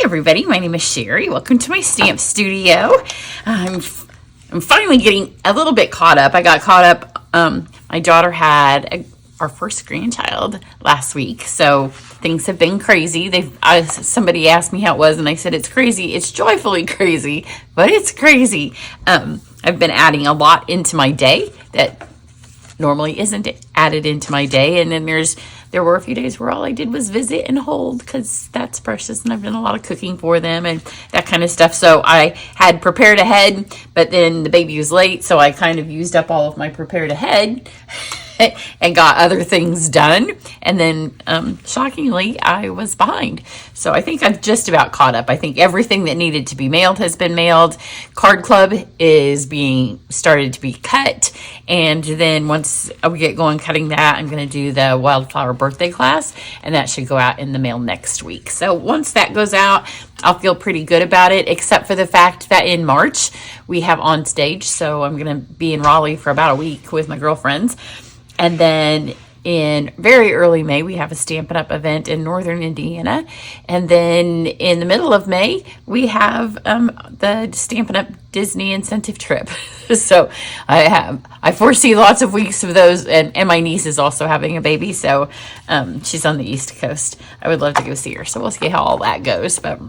everybody, my name is Cheri. Welcome to my stamp studio. I'm finally getting a little bit caught up. I got caught up. My daughter had our first grandchild last week, so things have been crazy. Somebody asked me how it was, and I said it's crazy. It's joyfully crazy, but it's crazy. I've been adding a lot into my day that normally isn't added into my day, and then there were a few days where all I did was visit and hold, because that's precious, and I've done a lot of cooking for them and that kind of stuff. So I had prepared ahead, but then the baby was late, so I kind of used up all of my prepared ahead and got other things done. And then shockingly, I was behind. So I think I've just about caught up. I think everything that needed to be mailed has been mailed. Card Club is being started to be cut. And then once we get going cutting that, I'm going to do the Wildflower birthday class, and that should go out in the mail next week. So once that goes out, I'll feel pretty good about it, except for the fact that in March we have On Stage. So I'm going to be in Raleigh for about a week with my girlfriends. And then in very early May, we have a Stampin' Up! Event in Northern Indiana. And then in the middle of May, we have the Stampin' Up! Disney incentive trip. So I foresee lots of weeks of those. And my niece is also having a baby. So she's on the East Coast. I would love to go see her. So we'll see how all that goes. But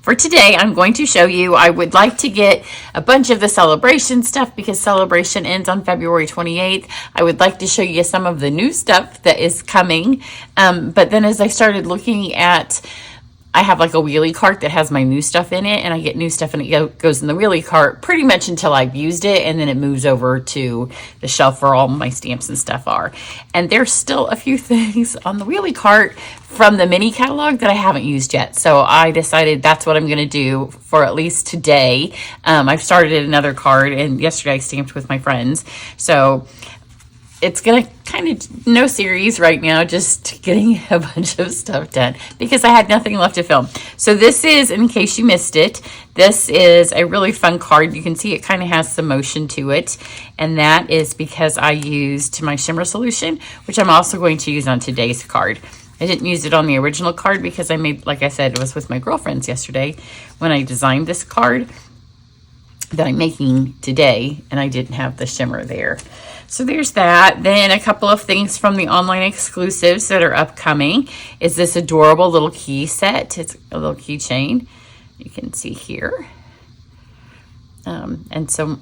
for today, I'm going to show you, I would like to get a bunch of the celebration stuff because celebration ends on February 28th. I would like to show you some of the new stuff that is coming. But then as I started looking at, I have like a wheelie cart that has my new stuff in it, and I get new stuff and it goes in the wheelie cart pretty much until I've used it, and then it moves over to the shelf where all my stamps and stuff are. And there's still a few things on the wheelie cart from the mini catalog that I haven't used yet. So I decided that's what I'm going to do for at least today. I've started another card, and yesterday I stamped with my friends. So it's going to kind of no series right now, just getting a bunch of stuff done because I had nothing left to film. So this is, in case you missed it, this is a really fun card. You can see it kind of has some motion to it. And that is because I used my shimmer solution, which I'm also going to use on today's card. I didn't use it on the original card because I made, like I said, it was with my girlfriends yesterday when I designed this card that I'm making today, and I didn't have the shimmer there. So there's that. Then a couple of things from the online exclusives that are upcoming is this adorable little key set. It's a little keychain. You can see here. And so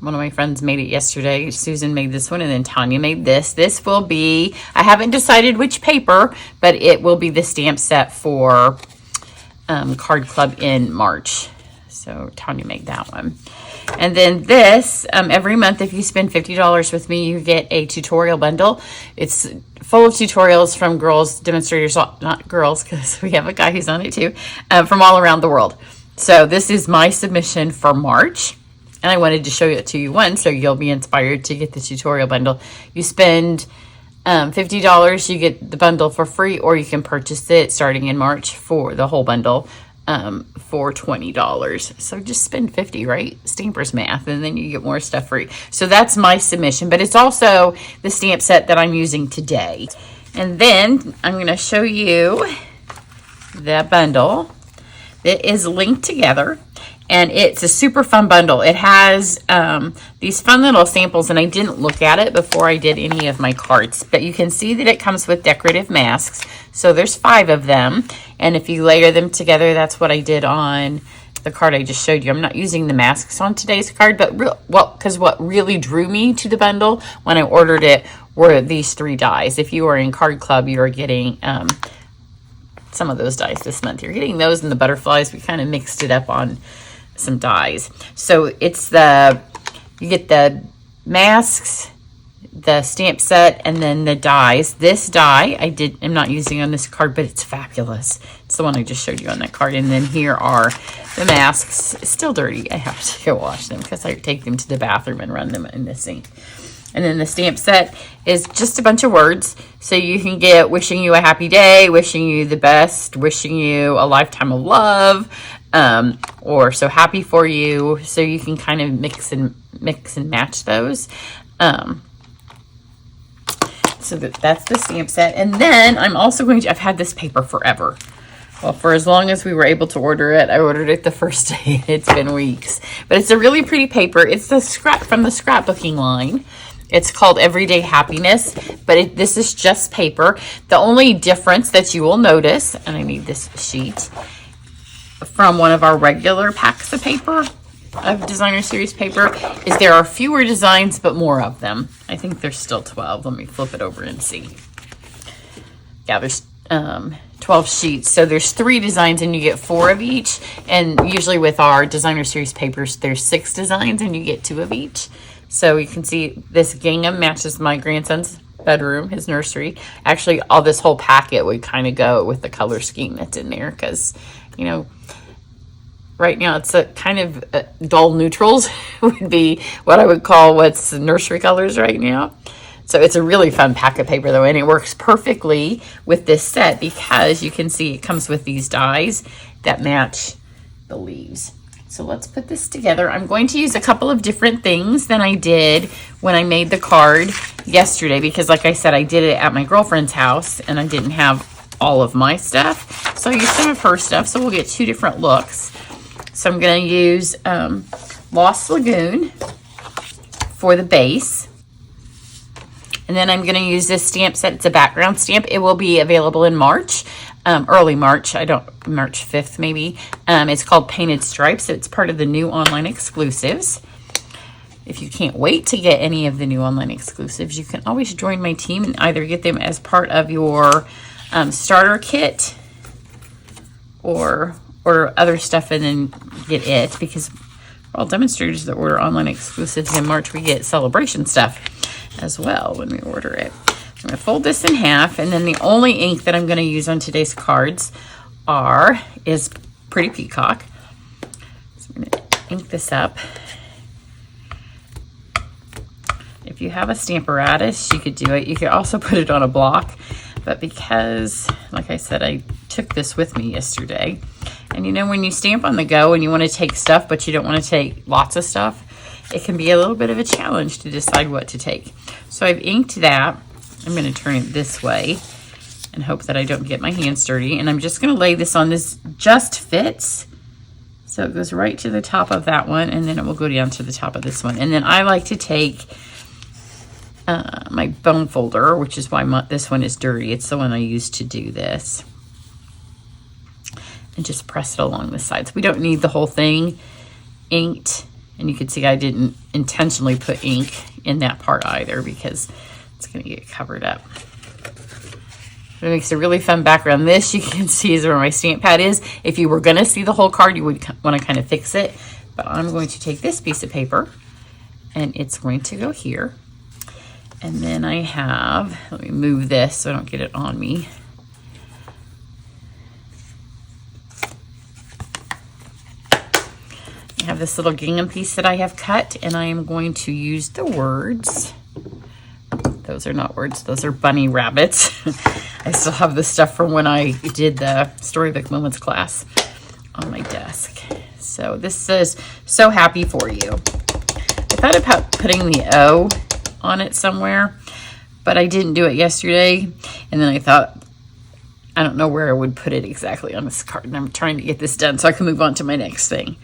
one of my friends made it yesterday. Susan made this one, and then Tanya made this. This will be, I haven't decided which paper, but it will be the stamp set for Card Club in March. So Tanya made that one. And then this, every month, if you spend $50 with me, you get a tutorial bundle. It's full of tutorials from girls, demonstrators, not girls, because we have a guy who's on it too, from all around the world. So this is my submission for March. And I wanted to show it to you once, so you'll be inspired to get the tutorial bundle. You spend $50, you get the bundle for free, or you can purchase it starting in March for the whole bundle for $20. So just spend $50, right? Stampers math, and then you get more stuff free. So that's my submission, but it's also the stamp set that I'm using today. And then I'm going to show you the bundle that is linked together, and it's a super fun bundle. It has these fun little samples, and I didn't look at it before I did any of my cards, but you can see that it comes with decorative masks. So there's 5 of them, and if you layer them together, that's what I did on the card I just showed you. I'm not using the masks on today's card, but because what really drew me to the bundle when I ordered it were these 3 dies. If you are in Card Club, you are getting some of those dies this month. You're getting those and the butterflies. We kind of mixed it up on some dies. So it's you get the masks, the stamp set, and then the dies. This die I'm not using on this card, but it's fabulous. It's the one I just showed you on that card. And then here are the masks. It's still dirty. I have to go wash them because I take them to the bathroom and run them in the sink. And then the stamp set is just a bunch of words. So you can get wishing you a happy day, wishing you the best, wishing you a lifetime of love, or so happy for you. So you can kind of mix and match those. So that's the stamp set. And then I'm also I've had this paper forever. Well, for as long as we were able to order it, I ordered it the first day. It's been weeks. But it's a really pretty paper. It's the from the scrapbooking line. It's called Everyday Happiness, but this is just paper. The only difference that you will notice, and I need this sheet, from one of our regular packs of paper, of designer series paper, is there are fewer designs, but more of them. I think there's still 12. Let me flip it over and see. Yeah, there's 12 sheets. So there's 3 designs and you get 4 of each. And usually with our designer series papers, there's 6 designs and you get 2 of each. So you can see this gingham matches my grandson's bedroom, his nursery. Actually, all this whole packet would kind of go with the color scheme that's in there because, you know, right now it's a kind of dull neutrals would be what I would call what's the nursery colors right now. So it's a really fun pack of paper though, and it works perfectly with this set because you can see it comes with these dies that match the leaves. So let's put this together. I'm going to use a couple of different things than I did when I made the card yesterday because like I said, I did it at my girlfriend's house and I didn't have all of my stuff. So I used some of her stuff, so we'll get 2 different looks. So I'm going to use Lost Lagoon for the base. And then I'm going to use this stamp set. It's a background stamp. It will be available in March, early March. March 5th maybe. It's called Painted Stripes. It's part of the new online exclusives. If you can't wait to get any of the new online exclusives, you can always join my team and either get them as part of your starter kit or other stuff and then get it, because for all demonstrators that order online exclusives in March, we get celebration stuff as well when we order it. So I'm going to fold this in half, and then the only ink that I'm going to use on today's cards is Pretty Peacock. So I'm going to ink this up. If you have a Stamparatus, you could do it. You could also put it on a block, but because, like I said, I took this with me yesterday, and you know when you stamp on the go and you want to take stuff, but you don't want to take lots of stuff, it can be a little bit of a challenge to decide what to take. So I've inked that. I'm going to turn it this way and hope that I don't get my hands dirty. And I'm just going to lay this on. This just fits. So it goes right to the top of that one, and then it will go down to the top of this one. And then I like to take my bone folder, which is why this one is dirty. It's the one I used to do this. And just press it along the sides. We don't need the whole thing inked. And you can see I didn't intentionally put ink in that part either because it's going to get covered up. It makes a really fun background. This you can see is where my stamp pad is. If you were going to see the whole card, you would want to kind of fix it. But I'm going to take this piece of paper and it's going to go here. And then I have, let me move this so I don't get it on me. I have this little gingham piece that I have cut, and I am going to use the words. Those are not words, those are bunny rabbits. I still have the stuff from when I did the Storybook Moments class on my desk. So this says, "So happy for you." I thought about putting the O on it somewhere, but I didn't do it yesterday. And then I thought, I don't know where I would put it exactly on this card, and I'm trying to get this done so I can move on to my next thing.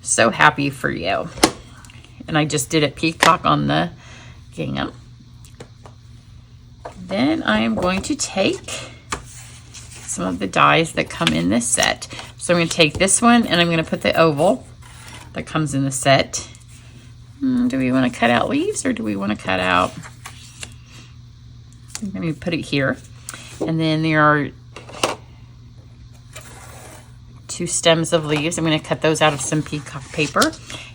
So happy for you. And I just did a peacock on the gingham. Then I am going to take some of the dies that come in this set. So I'm going to take this one and I'm going to put the oval that comes in the set. Do we want to cut out leaves or do we want to cut out? I'm going to put it here. And then there are 2 stems of leaves. I'm going to cut those out of some peacock paper.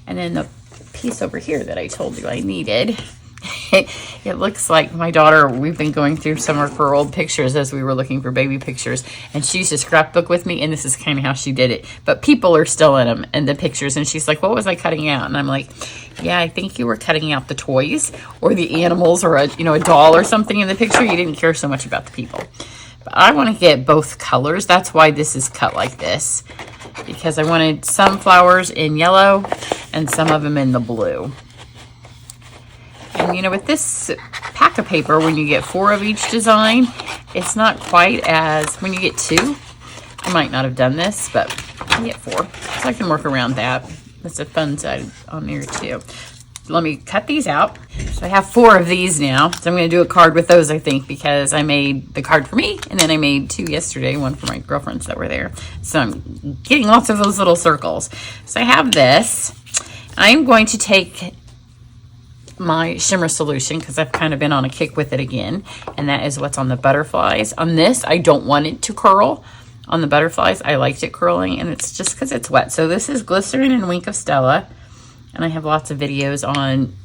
And then the piece over here that I told you I needed, it looks like my daughter, we've been going through some of her old pictures as we were looking for baby pictures, and she used to scrapbook with me, and this is kind of how she did it. But people are still in them, in the pictures, and she's like, what was I cutting out? And I'm like, yeah, I think you were cutting out the toys or the animals or a doll or something in the picture. You didn't care so much about the people. But I want to get both colors. That's why this is cut like this, because I wanted some flowers in yellow and some of them in the blue. And with this pack of paper, when you get 4 of each design, it's not quite as, when you get 2, I might not have done this, but I get 4. So I can work around that. That's a fun side on there too. Let me cut these out. So I have 4 of these now. So I'm going to do a card with those, I think, because I made the card for me, and then I made 2 yesterday, one for my girlfriends that were there. So I'm getting lots of those little circles. So I have this. I'm going to take my shimmer solution because I've kind of been on a kick with it again, and that is what's on the butterflies. On this, I don't want it to curl. On the butterflies, I liked it curling, and it's just because it's wet. So this is Glycerin and Wink of Stella. And I have lots of videos on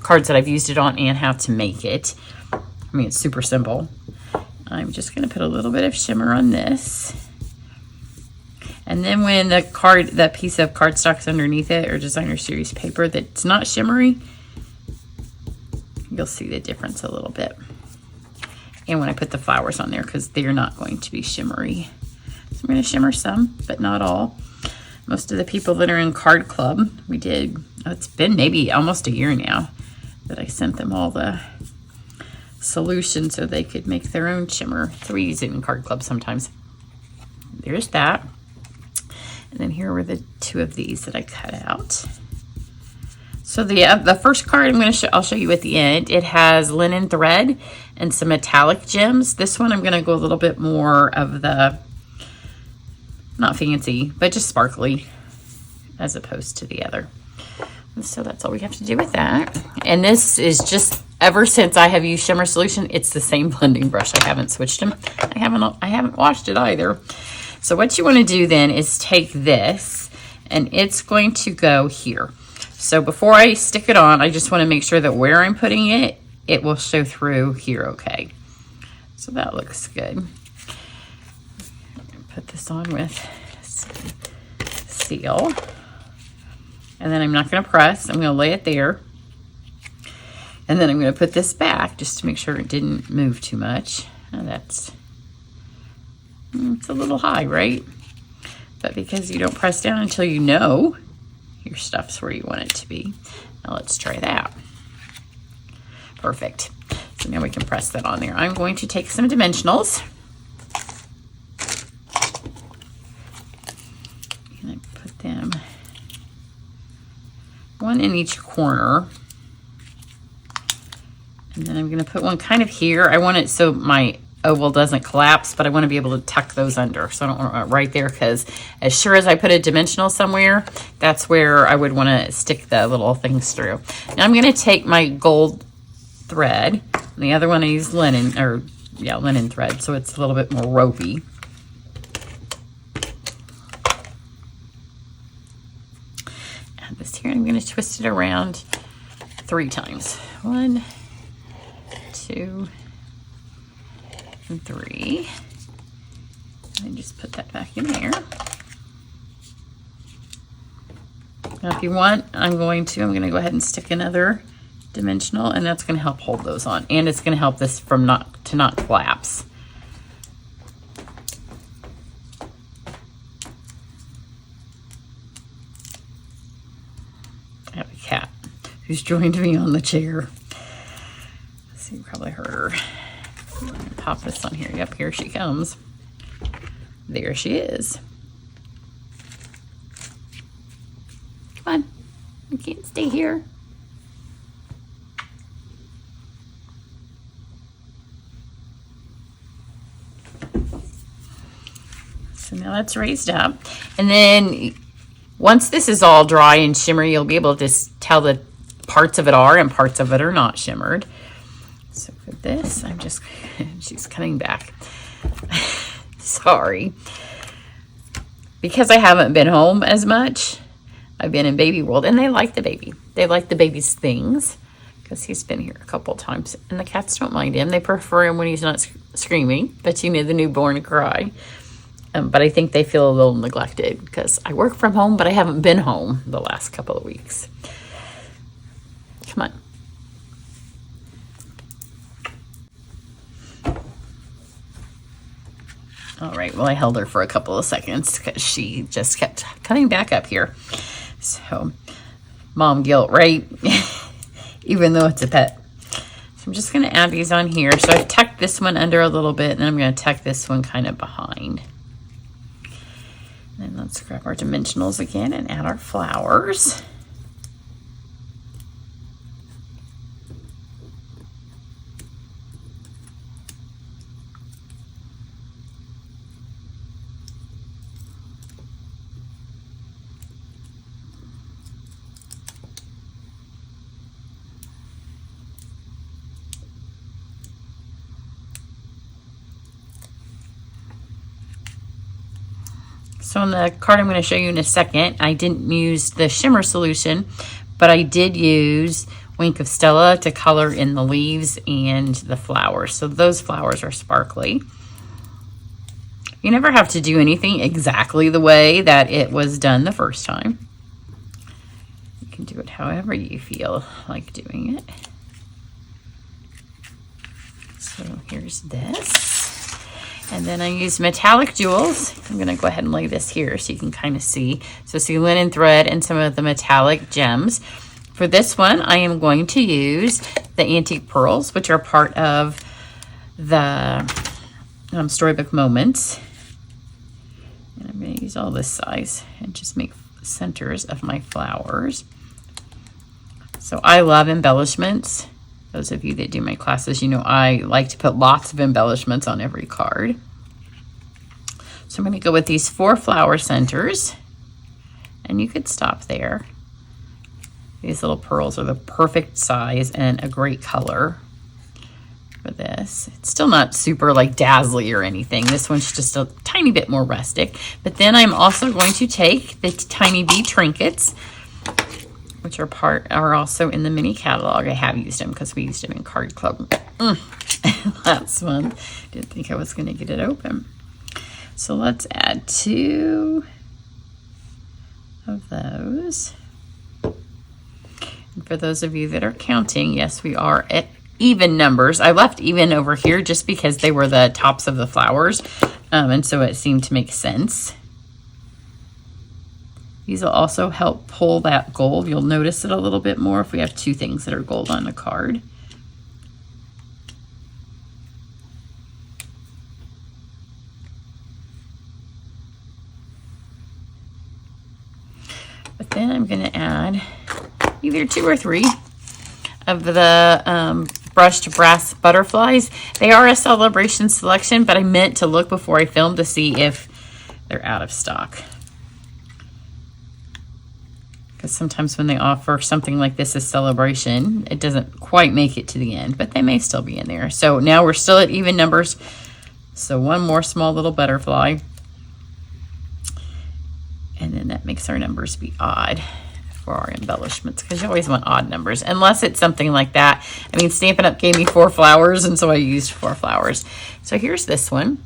cards that I've used it on and how to make it. I mean, it's super simple. I'm just going to put a little bit of shimmer on this. And then when that piece of cardstock's underneath it, or designer series paper that's not shimmery, you'll see the difference a little bit. And when I put the flowers on there, because they're not going to be shimmery. So I'm going to shimmer some, but not all. Most of the people that are in Card Club, it's been maybe almost a year now that I sent them all the solution so they could make their own shimmer. So we use it in Card Club sometimes. There's that. And then here were the 2 of these that I cut out. So the first card I'll show you at the end. It has linen thread and some metallic gems. This one I'm going to go a little bit more of the, not fancy, but just sparkly as opposed to the other. And so that's all we have to do with that. And this is just, ever since I have used Shimmer Solution, it's the same blending brush. I haven't switched them. I haven't washed it either. So what you want to do then is take this, and it's going to go here. So before I stick it on, I just want to make sure that where I'm putting it, it will show through here okay. So that looks good. Put this on with seal. And then I'm not going to press. I'm going to lay it there. And then I'm going to put this back just to make sure it didn't move too much. And it's a little high, right? But because you don't press down until you know your stuff's where you want it to be. Now let's try that. Perfect. So now we can press that on there. I'm going to take some dimensionals. And I put them 1 in each corner. And then I'm going to put one kind of here. I want it so my oval doesn't collapse, but I want to be able to tuck those under. So I don't want it right there, because as sure as I put a dimensional somewhere, that's where I would want to stick the little things through. Now I'm going to take my gold thread, and the other one I use linen thread, so it's a little bit more ropey. Add this here, and I'm going to twist it around 3 times. 1, 2, and 3. And just put that back in there. Now if you want, I'm going to go ahead and stick another dimensional, and that's going to help hold those on, and it's going to help this from not collapse. I have a cat who's joined me on the chair. So you probably heard her. Pop this on here. Yep, here she comes. There she is. Come on. You can't stay here. So now that's raised up. And then once this is all dry and shimmery, you'll be able to just tell that parts of it are and parts of it are not shimmered. So for this, she's coming back. Sorry. Because I haven't been home as much, I've been in baby world, and they like the baby. They like the baby's things, because he's been here a couple times, and the cats don't mind him. They prefer him when he's not screaming, but you know, the newborn cry. But I think they feel a little neglected, because I work from home, but I haven't been home the last couple of weeks. Come on. All right, well, I held her for a couple of seconds because she just kept coming back up here. So, mom guilt, right? Even though it's a pet. So I'm just going to add these on here. So I've tucked this one under a little bit, and then I'm going to tuck this one kind of behind. Let's grab our dimensionals again and add our flowers. So on the card I'm going to show you in a second, I didn't use the shimmer solution, but I did use Wink of Stella to color in the leaves and the flowers. So those flowers are sparkly. You never have to do anything exactly the way that it was done the first time. You can do it however you feel like doing it. So here's this. And then I use metallic jewels. I'm going to go ahead and lay this here so you can kind of see. So see linen thread and some of the metallic gems. For this one, I am going to use the antique pearls, which are part of the Storybook Moments. And I'm going to use all this size and just make centers of my flowers. So I love embellishments. Those of you that do my classes, you know I like to put lots of embellishments on every card. So I'm going to go with these 4 flower centers, and you could stop there. These little pearls are the perfect size and a great color for this. It's still not super like dazzly or anything. This one's just a tiny bit more rustic. But then I'm also going to take the Tiny Bee trinkets, which are also in the mini catalog. I have used them because we used them in Card Club last month. Didn't think I was going to get it open. So let's add 2 of those. And for those of you that are counting, yes, we are at even numbers. I left even over here just because they were the tops of the flowers, and so it seemed to make sense. These will also help pull that gold. You'll notice it a little bit more if we have 2 things that are gold on the card. But then I'm going to add either 2 or 3 of the brushed brass butterflies. They are a celebration selection, but I meant to look before I filmed to see if they're out of stock. Because sometimes when they offer something like this as celebration, it doesn't quite make it to the end, but they may still be in there. So now we're still at even numbers. So 1 more small little butterfly. And then that makes our numbers be odd for our embellishments, because you always want odd numbers, unless it's something like that. I mean, Stampin' Up! Gave me 4 flowers, and so I used 4 flowers. So here's this one.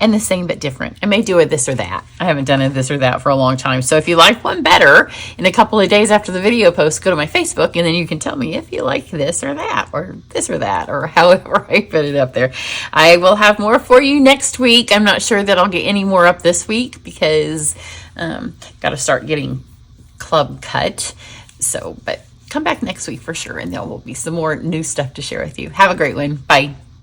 And the same but different. I may do a this or that. I haven't done a this or that for a long time. So if you like one better, in a couple of days after the video post, go to my Facebook, and then you can tell me if you like this or that, or however I put it up there. I will have more for you next week. I'm not sure that I'll get any more up this week because got to start getting club cut. So, but come back next week for sure, and there will be some more new stuff to share with you. Have a great one. Bye.